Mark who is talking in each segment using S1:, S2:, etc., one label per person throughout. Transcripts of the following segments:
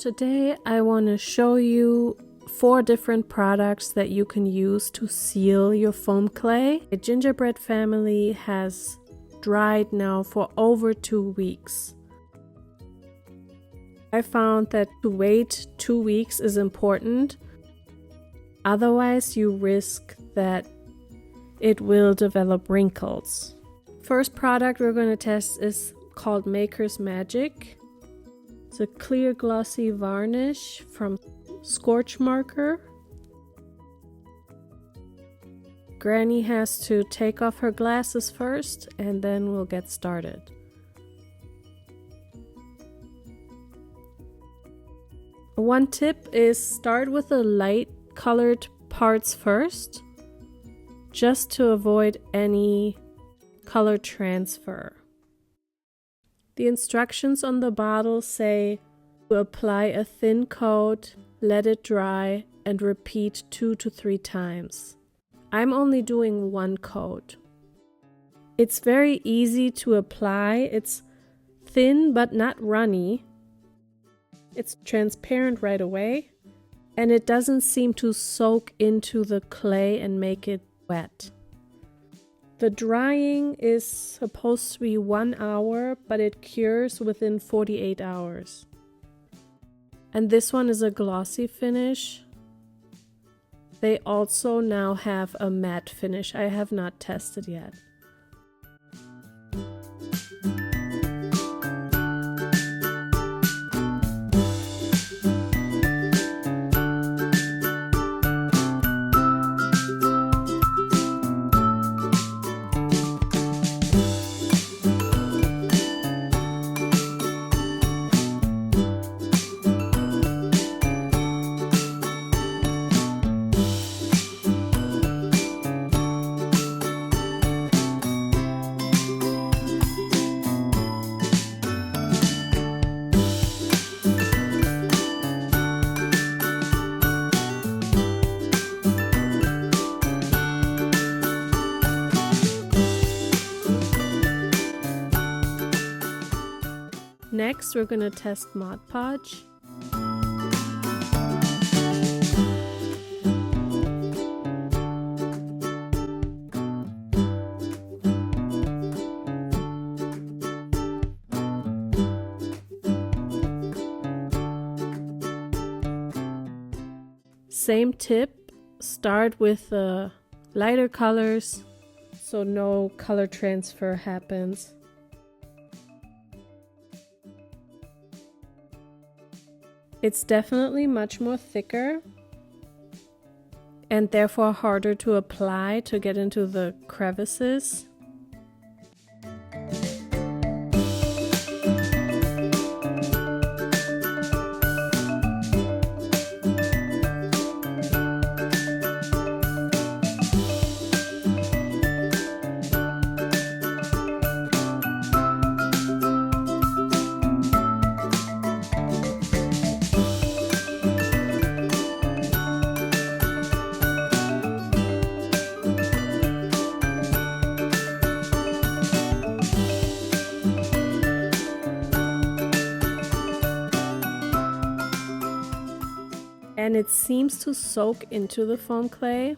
S1: Today I want to show you 4 different products that you can use to seal your foam clay. The gingerbread family has dried now for over 2 weeks. I found that to wait 2 weeks is important, otherwise you risk that it will develop wrinkles. First product we're going to test is called Maker's Magic. It's a clear glossy varnish from Scorch Marker. Granny has to take off her glasses first and then we'll get started. One tip is start with the light colored parts first, just to avoid any color transfer. The instructions on the bottle say to apply a thin coat, let it dry, and repeat 2 to 3 times. I'm only doing 1 coat. It's very easy to apply. It's thin but not runny. It's transparent right away, and it doesn't seem to soak into the clay and make it wet. The drying is supposed to be 1 hour, but it cures within 48 hours. And this one is a glossy finish. They also now have a matte finish. I have not tested yet. Next, we're going to test Mod Podge. Same tip, start with the lighter colors so no color transfer happens. It's definitely much more thicker and therefore harder to apply to get into the crevices. And it seems to soak into the foam clay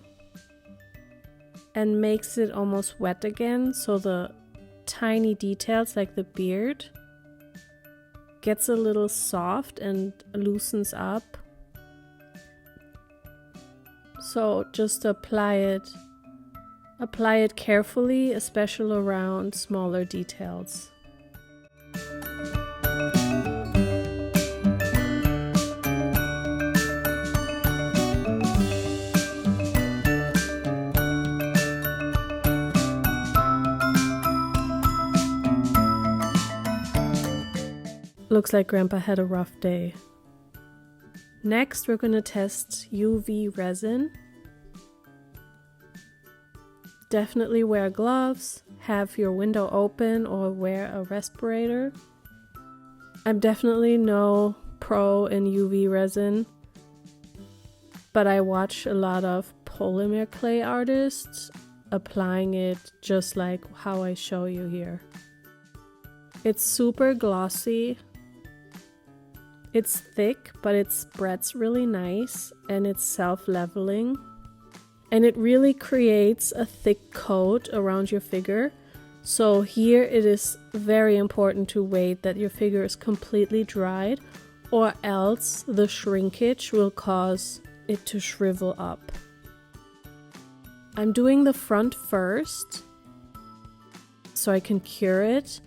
S1: and makes it almost wet again, so the tiny details like the beard gets a little soft and loosens up. So just apply it carefully, especially around smaller details. Looks like Grandpa had a rough day. Next, we're going to test UV resin. Definitely wear gloves, have your window open, or wear a respirator. I'm definitely no pro in UV resin, but I watch a lot of polymer clay artists applying it just like how I show you here. It's super glossy. It's thick, but it spreads really nice and it's self-leveling. And it really creates a thick coat around your figure. So here it is very important to wait that your figure is completely dried, or else the shrinkage will cause it to shrivel up. I'm doing the front first so I can cure it.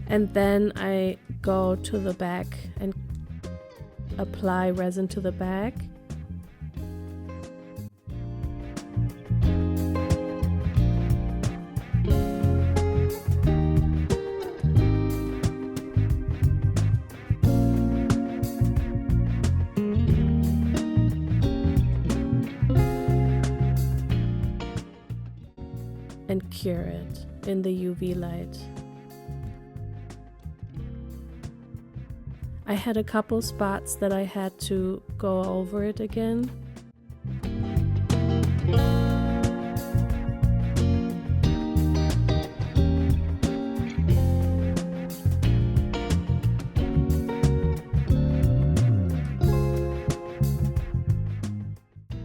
S1: And then I go to the back and apply resin to the back. And cure it in the UV light. I had a couple spots that I had to go over it again.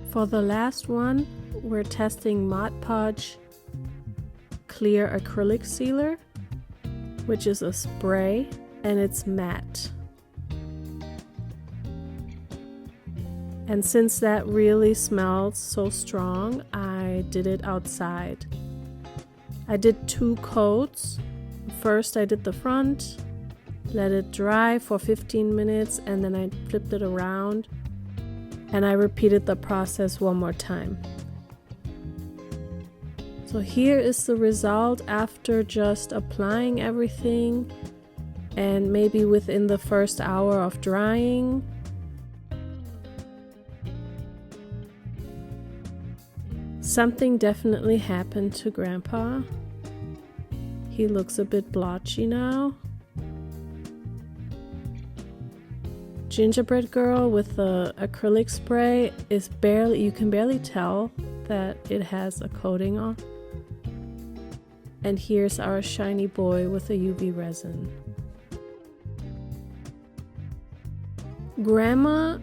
S1: For the last one, we're testing Mod Podge Clear Acrylic Sealer, which is a spray and it's matte. And since that really smells so strong, I did it outside. I did 2 coats. First I did the front, let it dry for 15 minutes, and then I flipped it around and I repeated the process one more time. So here is the result after just applying everything and maybe within the first hour of drying. Something definitely happened to Grandpa. He looks a bit blotchy now. Gingerbread Girl with the acrylic spray is you can barely tell that it has a coating on. And here's our shiny boy with a UV resin. Grandma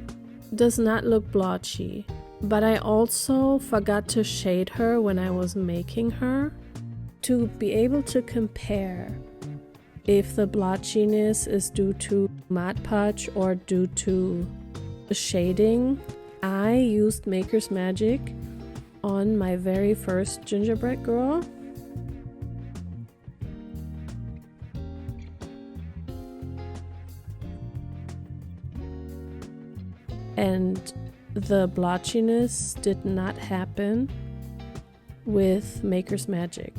S1: does not look blotchy. But I also forgot to shade her when I was making her. To be able to compare if the blotchiness is due to Mod Podge or due to the shading, I used Maker's Magic on my very first Gingerbread Girl. And the blotchiness did not happen with Maker's Magic.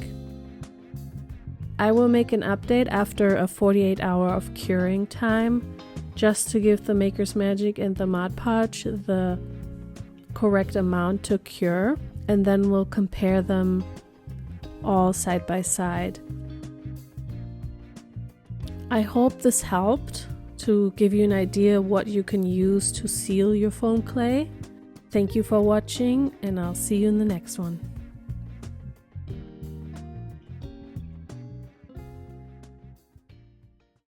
S1: I will make an update after a 48-hour of curing time just to give the Maker's Magic and the Mod Podge the correct amount to cure, and then we'll compare them all side by side. I hope this helped to give you an idea what you can use to seal your foam clay. Thank you for watching, and I'll see you in the next one.